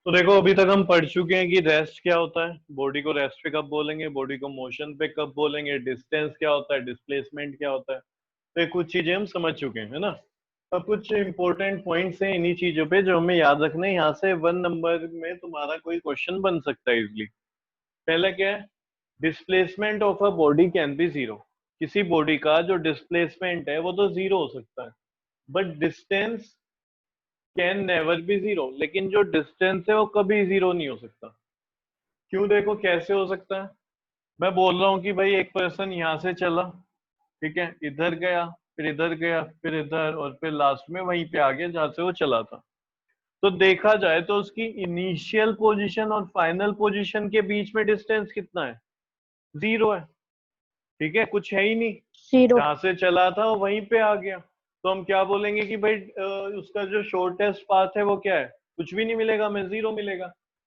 तो देखो अभी तक हम पढ़ चुके हैं कि रेस्ट क्या होता है, बॉडी को रेस्ट पे कब बोलेंगे, बॉडी को मोशन पे कब बोलेंगे, डिस्टेंस क्या होता है, डिस्प्लेसमेंट क्या होता है। तो ये कुछ चीजें हम समझ चुके हैं, है ना। अब कुछ इंपॉर्टेंट पॉइंट्स हैं इन्हीं चीजों पे जो हमें याद रखना है। यहाँ से 1 नंबर में तुम्हारा कोई क्वेश्चन बन सकता है इजली। पहला क्या है, displacement of a body can be zero. किसी बॉडी का जो डिस्प्लेसमेंट है वो तो जीरो हो सकता है, but distance can never be zero. लेकिन जो डिस्टेंस है वो कभी जीरो नहीं हो सकता। क्यों, देखो कैसे हो सकता है। मैं बोल रहा हूँ कि भाई एक पर्सन यहाँ से चला, ठीक है, इधर गया, फिर इधर गया, फिर इधर, और फिर लास्ट में वहीं पे आ गया जहां से वो चला था। तो देखा जाए तो उसकी इनिशियल पोजीशन और फाइनल पोजीशन के बीच में डिस्टेंस कितना है, जीरो है। ठीक है, कुछ है ही नहीं। जीरो। जहां से चला था वो वहीं पे आ गया। तो हम क्या बोलेंगे कि भाई उसका जो शॉर्टेस्ट पाथ है वो क्या है, कुछ भी नहीं मिलेगा, हमें जीरो मिलेगा।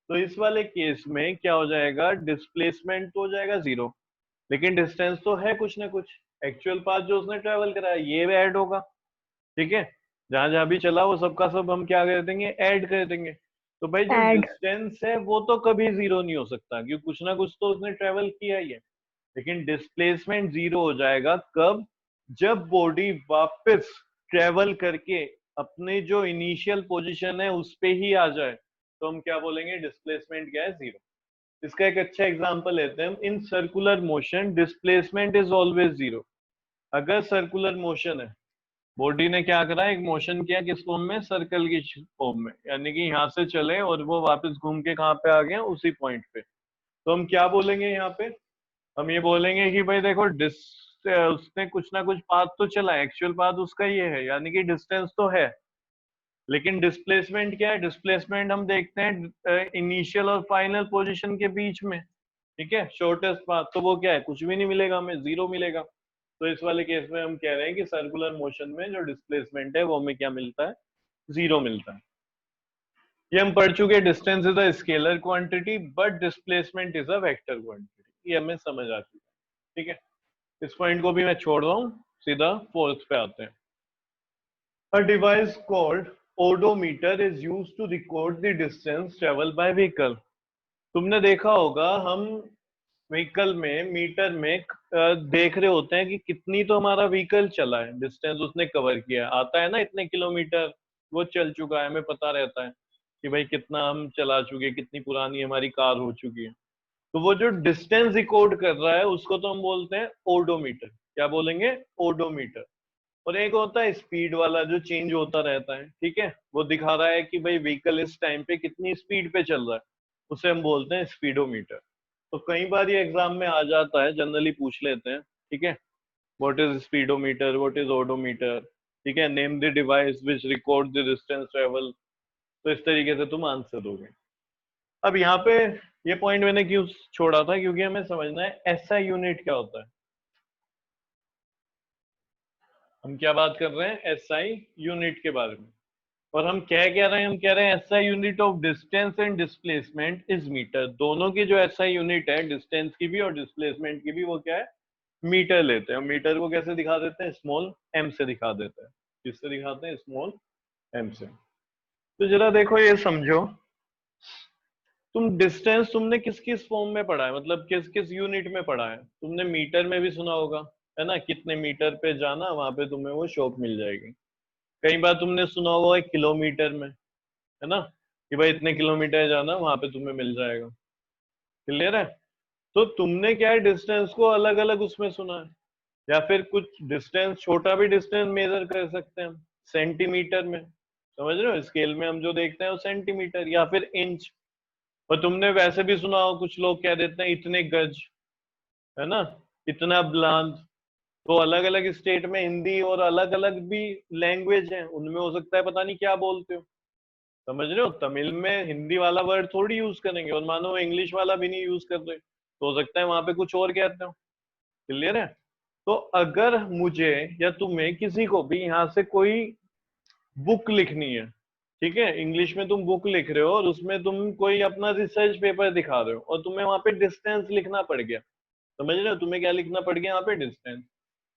तो इस वाले केस में क्या हो जाएगा, डिस्प्लेसमेंट तो हो जाएगा जीरो, लेकिन डिस्टेंस तो है कुछ ना कुछ। एक्चुअल पाथ जो उसने ट्रेवल करा है ये भी ऐड होगा। ठीक है, जहां जहां भी चला वो सबका सब हम क्या कर देंगे, ऐड कर देंगे। तो भाई जो ऐड। डिस्टेंस है वो तो कभी जीरो नहीं हो सकता, क्योंकि कुछ ना कुछ तो उसने ट्रेवल किया ही है। लेकिन डिस्प्लेसमेंट जीरो हो जाएगा कब, जब बॉडी वापस ट्रेवल करके अपने जो इनिशियल पोजीशन है उस पे ही आ जाए, तो हम क्या बोलेंगे, डिस्प्लेसमेंट क्या है, जीरो। इसका एक अच्छा एग्जांपल लेते हैं हम। In circular motion displacement is always zero. अगर सर्कुलर मोशन है, बॉडी ने क्या करा, एक मोशन किया किस फॉर्म में, सर्कल की फॉर्म में, यानी कि यहाँ से चले और वो वापस घूम के कहाँ पे आ गए, उसी पॉइंट पे। तो हम क्या बोलेंगे यहाँ पे, हम ये बोलेंगे कि भाई देखो उसने कुछ ना कुछ पाथ तो चला, एक्चुअल पाथ उसका ये है, यानी कि डिस्टेंस तो है। लेकिन डिस्प्लेसमेंट क्या है, डिस्प्लेसमेंट हम देखते हैं इनिशियल और फाइनल पोजीशन के बीच में। ठीक है, शॉर्टेस्ट पाथ तो वो क्या है, कुछ भी नहीं मिलेगा, हमें जीरो मिलेगा। तो इस वाले केस में हम कह रहे हैं कि सर्कुलर मोशन में जो डिस्प्लेसमेंट है वो हमें क्या मिलता है, जीरो मिलता है। ये हम पढ़ चुके हैं, distance is a scalar quantity but displacement is a vector quantity, ये हमें समझ आ चुका है। ठीक है, इस पॉइंट को भी मैं छोड़ रहा हूँ, सीधा फोर्थ पे आते हैं। A device called odometer is used to record the distance traveled by vehicle. तुमने देखा होगा हम व्हीकल में मीटर में देख रहे होते हैं कि कितनी तो हमारा व्हीकल चला है, डिस्टेंस उसने कवर किया है, आता है ना इतने किलोमीटर वो चल चुका है, हमें पता रहता है कि भाई कितना हम चला चुके हैं, कितनी पुरानी हमारी कार हो चुकी है। तो वो जो डिस्टेंस रिकॉर्ड कर रहा है उसको तो हम बोलते हैं ओडोमीटर। क्या बोलेंगे, ओडोमीटर। और एक होता है स्पीड वाला जो चेंज होता रहता है, ठीक है, वो दिखा रहा है कि भाई व्हीकल इस टाइम पे कितनी स्पीड पे चल रहा है, उसे हम बोलते हैं स्पीडोमीटर। तो कई बार ये एग्जाम में आ जाता है, जनरली पूछ लेते हैं, ठीक है, what is speedometer, what is odometer, ठीक है, name the device which record the distance travel. तो इस तरीके से तुम आंसर दोगे। अब यहाँ पे ये पॉइंट मैंने क्यों छोड़ा था, क्योंकि हमें समझना है एसआई यूनिट क्या होता है। हम क्या बात कर रहे हैं, एसआई यूनिट के बारे में। और हम क्या रहे हैं, हम कह रहे हैं SI unit of distance and displacement is metre. दोनों की जो एसआई यूनिट है, डिस्टेंस की भी और डिस्प्लेसमेंट की भी, वो क्या है, मीटर लेते हैं। मीटर को कैसे दिखा देते हैं, स्मॉल एम से दिखा देते हैं। किससे दिखाते हैं, स्मॉल एम से। तो जरा देखो ये समझो, तुम डिस्टेंस तुमने किस किस फॉर्म में पढ़ा है, मतलब किस किस यूनिट में पढ़ा है। तुमने मीटर में भी सुना होगा, है ना, कितने मीटर पे जाना, वहां पे तुम्हें वो शॉप मिल जाएगी। कई बार तुमने सुना होगा किलोमीटर में, है ना, कि भाई इतने किलोमीटर जाना, वहां पे तुम्हें मिल जाएगा। क्लियर है। तो तुमने क्या है, डिस्टेंस को अलग अलग उसमें सुना है, या फिर कुछ डिस्टेंस, छोटा भी डिस्टेंस मेजर कर सकते हैं हम सेंटीमीटर में। समझ रहे हो, स्केल में हम जो देखते हैं वो सेंटीमीटर या फिर इंच। और तुमने वैसे भी सुना हो, कुछ लोग कह देते हैं इतने गज, है ना, इतना ब्लांत। तो अलग अलग स्टेट में हिंदी और अलग अलग भी लैंग्वेज है, उनमें हो सकता है पता नहीं क्या बोलते हो। समझ रहे हो, तमिल में हिंदी वाला वर्ड थोड़ी यूज करेंगे, और मानो इंग्लिश वाला भी नहीं यूज कर रहे, तो हो सकता है वहां पे कुछ और कहते हो। क्लियर है। तो अगर मुझे या तुम्हें किसी को भी यहाँ से कोई बुक लिखनी है, ठीक है, इंग्लिश में तुम बुक लिख रहे हो और उसमें तुम कोई अपना रिसर्च पेपर दिखा रहे हो, और तुम्हें वहां पे डिस्टेंस लिखना पड़ गया। समझ रहे हो, तुम्हें क्या लिखना पड़ गया यहाँ पे, डिस्टेंस।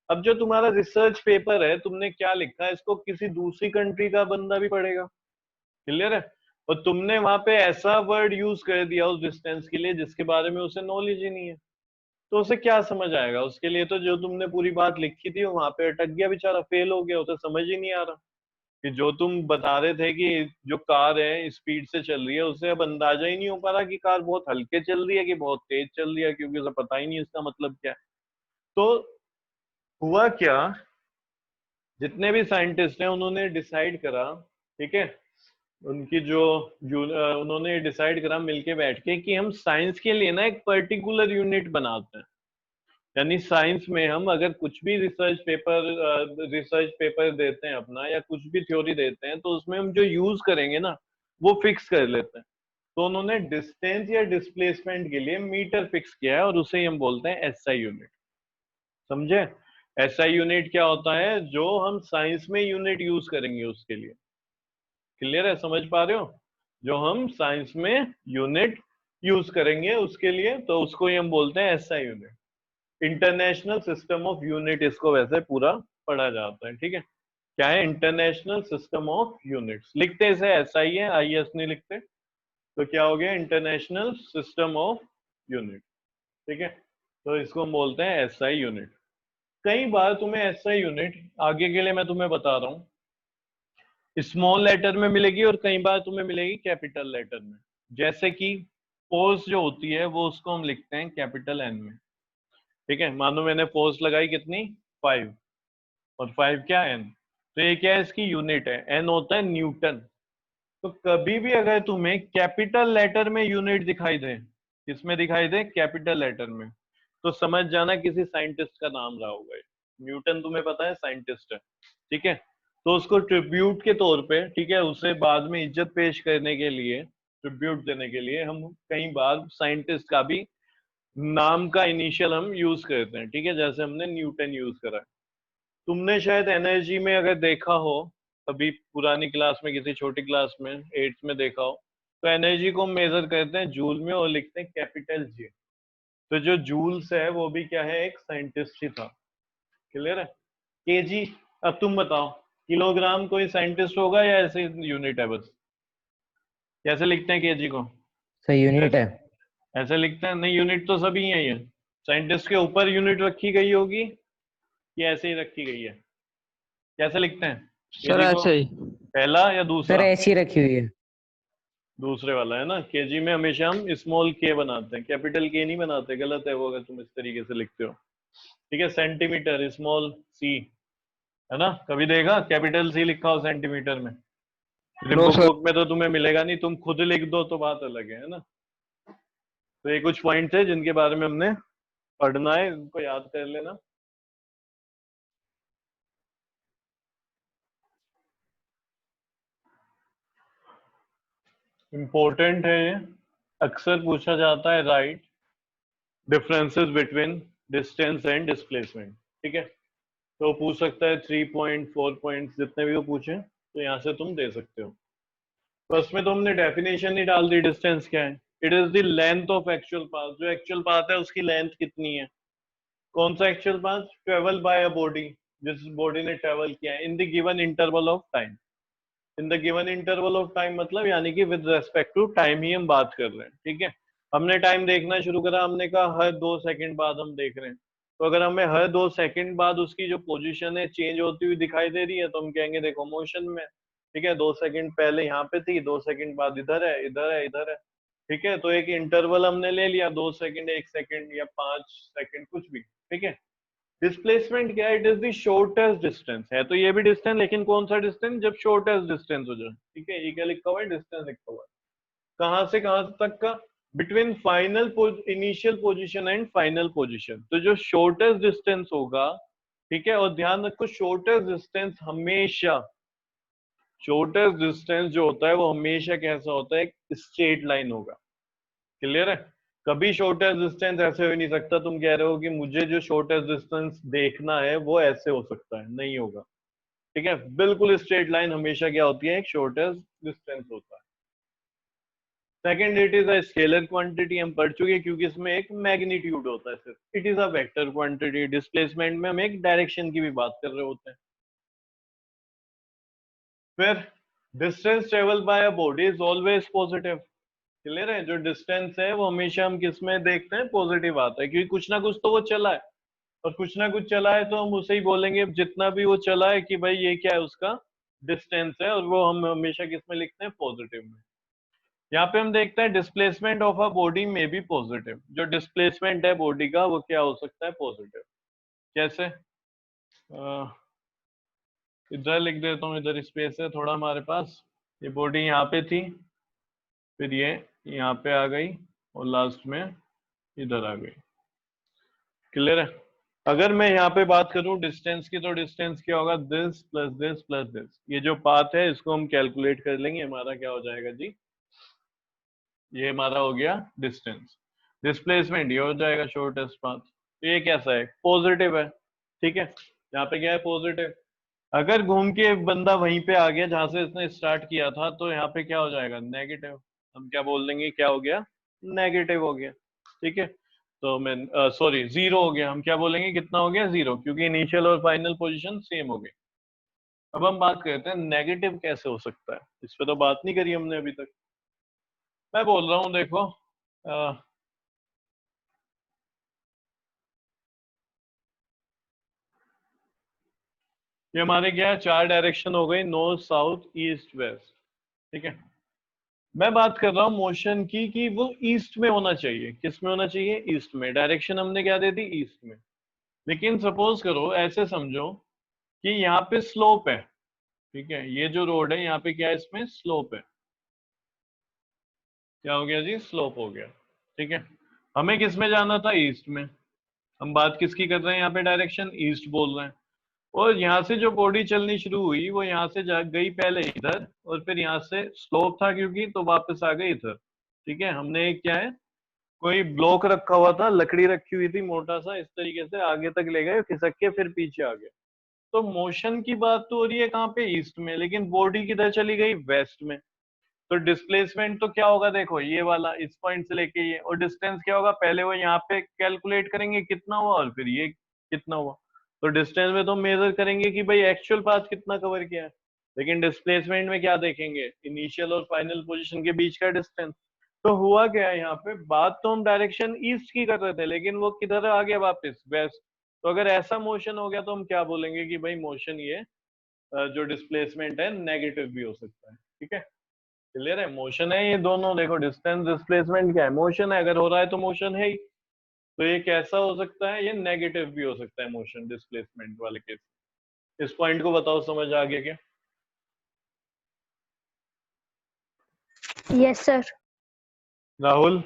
अब जो तुम्हारा रिसर्च पेपर है, तुमने क्या लिखा है, इसको किसी दूसरी कंट्री का बंदा भी पढ़ेगा। क्लियर है। और तुमने वहां पे ऐसा वर्ड यूज कर दिया उस डिस्टेंस के लिए जिसके बारे में उसे नॉलेज ही नहीं है, तो उसे क्या समझ आएगा? उसके लिए तो जो तुमने पूरी बात लिखी थी वहां पे अटक गया बेचारा, फेल हो गया, उसे समझ ही नहीं आ रहा कि जो तुम बता रहे थे कि जो कार है स्पीड से चल रही है, उसे अब अंदाजा ही नहीं हो पा रहा कि कार बहुत हल्के चल रही है कि बहुत तेज चल रही है, क्योंकि उसे पता ही नहीं इसका मतलब क्या है। तो हुआ क्या, जितने भी साइंटिस्ट हैं उन्होंने डिसाइड करा, ठीक है, उनकी जो उन्होंने डिसाइड करा मिलके बैठ के कि हम साइंस के लिए ना एक पर्टिकुलर यूनिट बनाते हैं। यानी साइंस में हम अगर कुछ भी रिसर्च पेपर देते हैं अपना, या कुछ भी थ्योरी देते हैं, तो उसमें हम जो यूज करेंगे ना वो फिक्स कर लेते हैं। तो उन्होंने डिस्टेंस या डिस्प्लेसमेंट के लिए मीटर फिक्स किया है, और उसे हम बोलते हैं एसआई यूनिट। समझे? एसआई यूनिट क्या होता है? जो हम साइंस में यूनिट यूज करेंगे उसके लिए। क्लियर है? समझ पा रहे हो? जो हम साइंस में यूनिट यूज करेंगे उसके लिए, तो उसको ही हम बोलते हैं SI unit. International system of unit इसको वैसे पूरा पढ़ा जाता है, ठीक है। क्या है? International system of units. लिखते इसे एसआई है, आईएस नहीं लिखते। तो क्या हो गया? इंटरनेशनल सिस्टम ऑफ यूनिट, ठीक है। तो इसको हम बोलते हैं एसआई यूनिट। कई बार तुम्हें एसआई यूनिट, आगे के लिए मैं तुम्हें बता रहा हूँ, स्मॉल लेटर में मिलेगी और कई बार तुम्हें मिलेगी कैपिटल लेटर में। जैसे कि फोर्स जो होती है वो उसको हम लिखते हैं कैपिटल एन में, ठीक है। मानो मैंने फोर्स लगाई कितनी? 5, और 5 क्या? एन। तो ये क्या है? इसकी यूनिट है, एन होता है न्यूटन। तो कभी भी अगर तुम्हें कैपिटल लेटर में यूनिट दिखाई दे, किसमें दिखाई दे? कैपिटल लेटर में, तो समझ जाना किसी साइंटिस्ट का नाम रहा होगा ये। न्यूटन तुम्हें पता है साइंटिस्ट है, ठीक है। तो उसको ट्रिब्यूट के तौर पे, ठीक है, उसे बाद में इज्जत पेश करने के लिए, ट्रिब्यूट देने के लिए हम कई बार साइंटिस्ट का भी नाम का इनिशियल हम यूज करते हैं, ठीक है। जैसे हमने न्यूटन यूज करा है। तुमने शायद एनर्जी में अगर देखा हो, कभी पुरानी क्लास में, किसी छोटी क्लास में, 8th में देखा हो, तो एनर्जी को हम मेजर करते हैं जूल में और लिखते हैं कैपिटल जी। तो जो जूल्स है वो भी क्या है? एक साइंटिस्ट ही था। क्लियर है? केजी, अब तुम बताओ, किलोग्राम कोई साइंटिस्ट होगा या ऐसे यूनिट है बस? कैसे लिखते हैं केजी को? सही यूनिट है। ऐसे लिखते हैं? नहीं, यूनिट तो सभी यही है। साइंटिस्ट के ऊपर यूनिट रखी गई होगी, ये ऐसे ही रखी गई है। कैसे लिखते हैं सर केजी को? ऐसे ही। पहला या सर दूसरा? ऐसी रखी हुई है। दूसरे वाला है ना। केजी में हमेशा हम स्मॉल के बनाते हैं, कैपिटल के नहीं बनाते, गलत है वो अगर तुम इस तरीके से लिखते हो, ठीक है। सेंटीमीटर स्मॉल सी, है ना? कभी देखा कैपिटल सी लिखा हो सेंटीमीटर में? No book sir. बुक में तो तुम्हें मिलेगा नहीं, तुम खुद लिख दो तो बात अलग है ना। तो ये कुछ पॉइंट है जिनके बारे में हमने पढ़ना है, इनको याद कर लेना। इंपॉर्टेंट है ये, अक्सर पूछा जाता है, right differences between distance and displacement, ठीक है। तो पूछ सकता है 3 पॉइंट 4 पॉइंट जितने भी वो पूछे, तो यहाँ से तुम दे सकते हो। फर्स्ट में तो हमने डेफिनेशन ही डाल दी, डिस्टेंस क्या है? It is the length of actual path. जो एक्चुअल पाथ है उसकी लेंथ कितनी है? कौन सा actual path? Travel by a body, जिस बॉडी ने ट्रेवल किया है in the given interval of time. In the given interval of time मतलब यानी कि विद रेस्पेक्ट टू टाइम ही हम बात कर रहे हैं, ठीक है। हमने टाइम देखना शुरू करा, हमने कहा हर 2 सेकंड बाद हम देख रहे हैं। तो अगर हमें हर 2 सेकंड बाद उसकी जो पोजीशन है चेंज होती हुई दिखाई दे रही है, तो हम कहेंगे देखो मोशन में, ठीक है। 2 सेकंड पहले यहाँ पे थी, 2 सेकंड बाद इधर है, इधर है, इधर है, ठीक है। तो एक इंटरवल हमने ले लिया, 2 सेकंड, 1 सेकंड या 5 सेकंड, कुछ भी, ठीक है। डिस्प्लेसमेंट क्या है? It is the shortest distance है। तो ये भी डिस्टेंस, लेकिन कौन सा डिस्टेंस? जब शॉर्टेस्ट डिस्टेंस हो जाए, ठीक है। ये क्या लिखा हुआ है? डिस्टेंस लिखा हुआ है। कहां से कहां तक का? Between final initial position and final position. तो जो शॉर्टेस्ट डिस्टेंस होगा, ठीक है, और ध्यान रखो शॉर्टेस्ट डिस्टेंस हमेशा, शॉर्टेस्ट डिस्टेंस जो होता है वो हमेशा कैसा होता है? एक स्ट्रेट लाइन होगा। क्लियर है? कभी शॉर्टेस्ट डिस्टेंस ऐसे हो नहीं सकता तुम कह रहे हो कि मुझे जो शॉर्टेस्ट डिस्टेंस देखना है वो ऐसे हो सकता है, नहीं होगा, ठीक है। बिल्कुल स्ट्रेट लाइन हमेशा क्या होती है? एक शॉर्टेस्ट डिस्टेंस होता है। Second, it is a scalar quantity, हम पढ़ चुके हैं, क्योंकि इसमें एक मैग्नीट्यूड होता है सिर्फ। It is a vector quantity. Displacement में हम एक डायरेक्शन की भी बात कर रहे होते हैं। फिर distance travel bye a body is always positive. Clear है, जो डिस्टेंस है वो हमेशा हम किस में देखते हैं, पॉजिटिव आता है, क्योंकि कुछ ना कुछ तो वो चला है, और कुछ ना कुछ चला है तो हम उसे ही बोलेंगे, जितना भी वो चला है कि भाई ये क्या है, उसका डिस्टेंस है, और वो हम हमेशा किस में लिखते हैं, पॉजिटिव में। यहाँ पे हम देखते हैं डिस्प्लेसमेंट ऑफ अ बॉडी में भी पॉजिटिव, जो डिस्प्लेसमेंट है बॉडी का वो क्या हो सकता है, पॉजिटिव। कैसे? इधर लिख देता हूँ, इधर स्पेस है थोड़ा हमारे पास, ये बॉडी यहाँ पे थी, फिर ये यहाँ पे आ गई, और लास्ट में इधर आ गई। क्लियर है? अगर मैं यहाँ पे बात करूं डिस्टेंस की, तो डिस्टेंस क्या होगा, this plus this plus this. ये जो पाथ है इसको हम कैलकुलेट कर लेंगे, हमारा क्या हो जाएगा जी, ये हमारा हो गया डिस्टेंस। डिस्प्लेसमेंट ये हो जाएगा शॉर्टेस्ट पाथ। तो ये कैसा है, पॉजिटिव है। ठीक है, यहाँ पे क्या है, पॉजिटिव। अगर घूम के बंदा वहीं पे आ गया जहां से इसने स्टार्ट किया था, तो यहाँ पे क्या हो जाएगा, नेगेटिव। हम क्या बोल देंगे, क्या हो गया, नेगेटिव हो गया। ठीक है, तो मैं सॉरी जीरो हो गया, हम क्या बोलेंगे, कितना हो गया, जीरो, क्योंकि इनिशियल और फाइनल पोजीशन सेम हो गई। अब हम बात करते हैं नेगेटिव कैसे हो सकता है, इस पे तो बात नहीं करी हमने अभी तक। मैं बोल रहा हूँ देखो, ये हमारे क्या है, चार डायरेक्शन हो गई, नॉर्थ साउथ ईस्ट वेस्ट। ठीक है, मैं बात कर रहा हूँ मोशन की, कि वो ईस्ट में होना चाहिए। किस में होना चाहिए, ईस्ट में। डायरेक्शन हमने क्या दे दी, ईस्ट में। लेकिन सपोज करो, ऐसे समझो कि यहाँ पे स्लोप है। ठीक है, ये जो रोड है यहाँ पे क्या है, इसमें स्लोप है। क्या हो गया जी, स्लोप हो गया। ठीक है, हमें किस में जाना था, ईस्ट में। हम बात किसकी कर रहे हैं यहाँ पे, डायरेक्शन ईस्ट बोल रहे हैं। और यहाँ से जो बॉडी चलनी शुरू हुई, वो यहाँ से जा गई पहले इधर, और फिर यहाँ से स्लोप था क्योंकि, तो वापस आ गई इधर। ठीक है, हमने एक क्या है, कोई ब्लॉक रखा हुआ था, लकड़ी रखी हुई थी मोटा सा, इस तरीके से आगे तक ले गए, खिसक के फिर पीछे आ गए। तो मोशन की बात तो हो रही है कहाँ पे, ईस्ट में, लेकिन बॉडी किधर चली गई, वेस्ट में। तो डिस्प्लेसमेंट तो क्या होगा, देखो ये वाला इस पॉइंट से लेके ये, और डिस्टेंस क्या होगा, पहले वो यहाँ पे कैलकुलेट करेंगे कितना हुआ, और फिर ये कितना हुआ। तो डिस्टेंस में तो मेजर करेंगे कि भाई एक्चुअल पाथ कितना कवर किया है, लेकिन डिस्प्लेसमेंट में क्या देखेंगे, इनिशियल और फाइनल पोजीशन के बीच का डिस्टेंस। तो हुआ क्या है यहाँ पे, बात तो हम डायरेक्शन ईस्ट की कर रहे थे, लेकिन वो किधर आ गया, वापस वेस्ट। तो अगर ऐसा मोशन हो गया तो हम क्या बोलेंगे कि भाई मोशन ये जो डिस्प्लेसमेंट है नेगेटिव भी हो सकता है। ठीक है, क्लियर है, मोशन है ये दोनों, देखो डिस्टेंस डिस्प्लेसमेंट क्या है, मोशन है, अगर हो रहा है तो मोशन है ही। तो ये कैसा हो सकता है, ये नेगेटिव भी हो सकता है मोशन डिस्प्लेसमेंट वाले केस। इस पॉइंट को बताओ, समझ आ गया क्या? Yes sir. Rahul,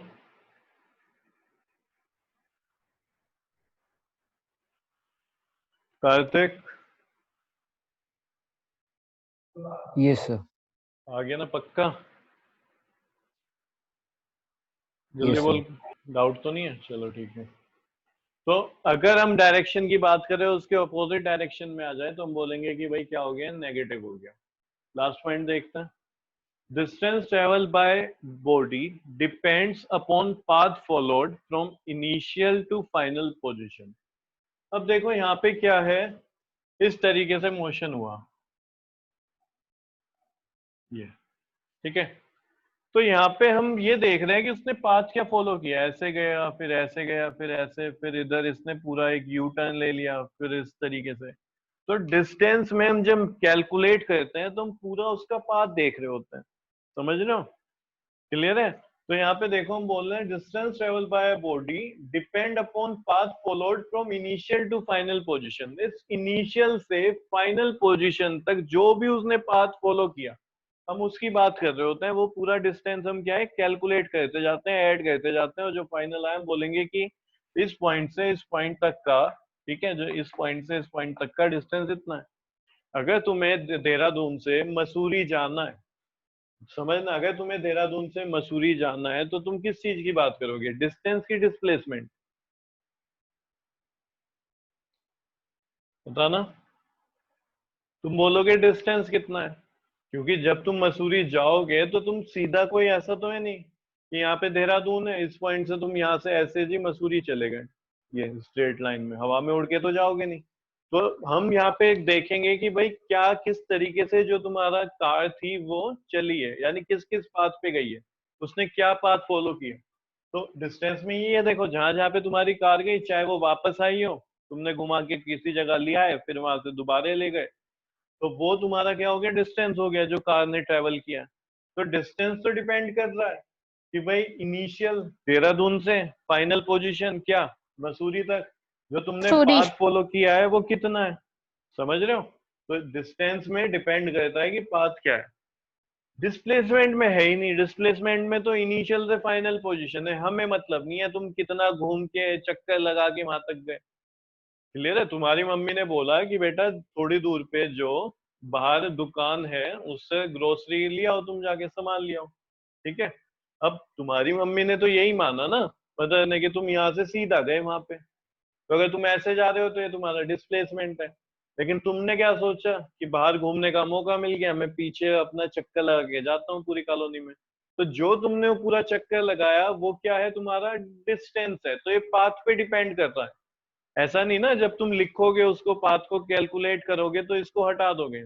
Kartik, yes sir. आ गया ना पक्का? जल्दी यस बोल, सर। डाउट तो नहीं है, चलो ठीक है। तो अगर हम डायरेक्शन की बात करें, उसके अपोजिट डायरेक्शन में आ जाए, तो हम बोलेंगे कि भाई क्या हो गया, नेगेटिव हो गया। लास्ट पॉइंट देखते हैं, distance traveled by body depends upon path followed from initial to final position। अब देखो यहाँ पे क्या है, इस तरीके से मोशन हुआ ये। ठीक है, तो यहाँ पे हम ये देख रहे हैं कि उसने पाथ क्या फॉलो किया, ऐसे गया, फिर ऐसे गया, फिर ऐसे, फिर इधर इसने पूरा एक यू टर्न ले लिया, फिर इस तरीके से। तो डिस्टेंस में हम जब कैलकुलेट करते हैं तो हम पूरा उसका पाथ देख रहे होते हैं। समझ रहे हो, क्लियर है? तो यहाँ पे देखो, हम बोल रहे हैं distance travel by body depend upon path followed from initial to final position. इस इनिशियल से फाइनल पोजीशन तक जो भी उसने पाथ फॉलो किया, हम उसकी बात कर रहे होते हैं। वो पूरा डिस्टेंस हम क्या है, कैलकुलेट करते जाते हैं, ऐड करते जाते हैं, और जो फाइनल आए हम बोलेंगे कि इस पॉइंट से इस पॉइंट तक का, ठीक है, जो इस पॉइंट से इस पॉइंट तक का डिस्टेंस इतना है। अगर तुम्हें देहरादून से मसूरी जाना है, समझना, अगर तुम्हें देहरादून से मसूरी जाना है, तो तुम किस चीज की बात करोगे, डिस्टेंस की डिस्प्लेसमेंट? बताना, तुम बोलोगे डिस्टेंस कितना है, क्योंकि जब तुम मसूरी जाओगे तो तुम सीधा, कोई ऐसा तो है नहीं कि यहाँ पे देहरादून है, इस पॉइंट से तुम यहाँ से ऐसे जी मसूरी चले गए, ये स्ट्रेट लाइन में, हवा में उड़ के तो जाओगे नहीं। तो हम यहाँ पे देखेंगे कि भाई क्या किस तरीके से जो तुम्हारा कार थी वो चली है, यानी किस किस पाथ पे गई है, उसने क्या पाथ फॉलो किया। तो डिस्टेंस में ये है, देखो जहां जहां पे तुम्हारी कार गई, चाहे वो वापस आई हो, तुमने घुमा के किसी जगह लिया है फिर वहां से दोबारा ले गए, तो वो तुम्हारा क्या हो गया, डिस्टेंस हो गया जो कार ने ट्रेवल किया। तो डिस्टेंस तो डिपेंड कर रहा है कि भाई इनिशियल देहरादून से फाइनल पोजीशन क्या, मसूरी तक, जो तुमने सूरी। पाथ फॉलो किया है वो कितना है। समझ रहे हो? तो डिस्टेंस में डिपेंड करता है कि पाथ क्या है। डिस्प्लेसमेंट में है ही नहीं, डिस्प्लेसमेंट में तो इनिशियल से फाइनल पोजीशन है, हमें मतलब नहीं है तुम कितना घूम के चक्कर लगा के वहां तक गए। क्लियर है? तुम्हारी मम्मी ने बोला कि बेटा थोड़ी दूर पे जो बाहर दुकान है उससे ग्रोसरी लिया हो, तुम जाके सामान लिया हो। ठीक है, अब तुम्हारी मम्मी ने तो यही माना ना, पता नहीं कि तुम यहाँ से सीधा गए वहां पे, तो अगर तुम ऐसे जा रहे हो तो ये तुम्हारा डिस्प्लेसमेंट है। लेकिन तुमने क्या सोचा कि बाहर घूमने का मौका मिल गया, मैं पीछे अपना चक्कर लगा के जाता हूँ पूरी कॉलोनी में। तो जो तुमने वो पूरा चक्कर लगाया वो क्या है, तुम्हारा डिस्टेंस है। तो ये पाथ पे डिपेंड करता है। ऐसा नहीं ना जब तुम लिखोगे उसको, पाथ को कैलकुलेट करोगे तो इसको हटा दोगे।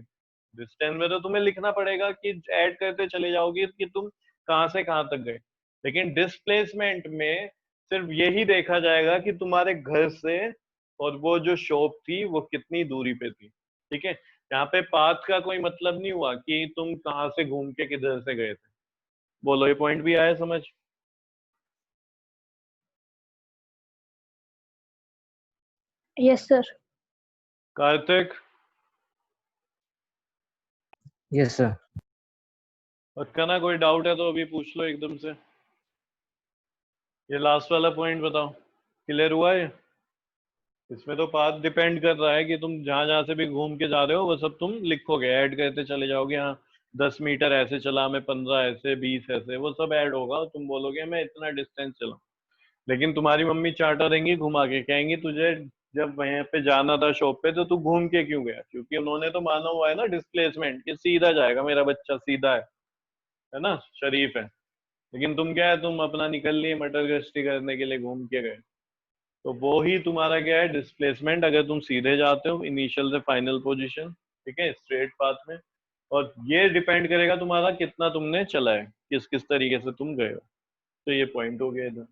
डिस्टेंस में तो तुम्हें लिखना पड़ेगा कि ऐड करते चले जाओगे कि तुम कहाँ से कहाँ तक गए। लेकिन डिस्प्लेसमेंट में सिर्फ यही देखा जाएगा कि तुम्हारे घर से और वो जो शॉप थी वो कितनी दूरी पे थी। ठीक है, यहाँ पे पाथ का कोई मतलब नहीं हुआ कि तुम कहाँ से घूम के किधर से गए थे। बोलो, ये पॉइंट भी आया समझ? Yes sir. Kartik? Yes sir. पक्का ना? कोई डाउट है तो अभी पूछ लो एकदम से। ये लास्ट वाला पॉइंट बताओ, क्लियर हुआ है? इसमें तो पाथ डिपेंड कर रहा है कि तुम जहां जहां से भी घूम के जा रहे हो वो सब तुम लिखोगे, ऐड करते चले जाओगे। हाँ, 10 मीटर ऐसे चला मैं, 15 ऐसे, 20 ऐसे, वो सब ऐड होगा और तुम बोलोगे मैं इतना डिस्टेंस चला। लेकिन तुम्हारी मम्मी चार्टर देंगी घुमा के, कहेंगी तुझे जब वहां पे जाना था शॉप पे तो तू घूम के क्यों गया, क्योंकि उन्होंने तो माना हुआ है ना डिस्प्लेसमेंट कि सीधा जाएगा मेरा बच्चा, सीधा है ना, शरीफ है। लेकिन तुम क्या है, तुम अपना निकल लिए मटर गश्ती करने के लिए, घूम के गए। तो वो ही तुम्हारा क्या है, डिस्प्लेसमेंट, अगर तुम सीधे जाते हो इनिशियल से फाइनल पोजीशन, ठीक है, स्ट्रेट पाथ में। और ये डिपेंड करेगा तुम्हारा कितना तुमने चला है, किस किस तरीके से तुम गए हो। तो ये पॉइंट हो गया इधर।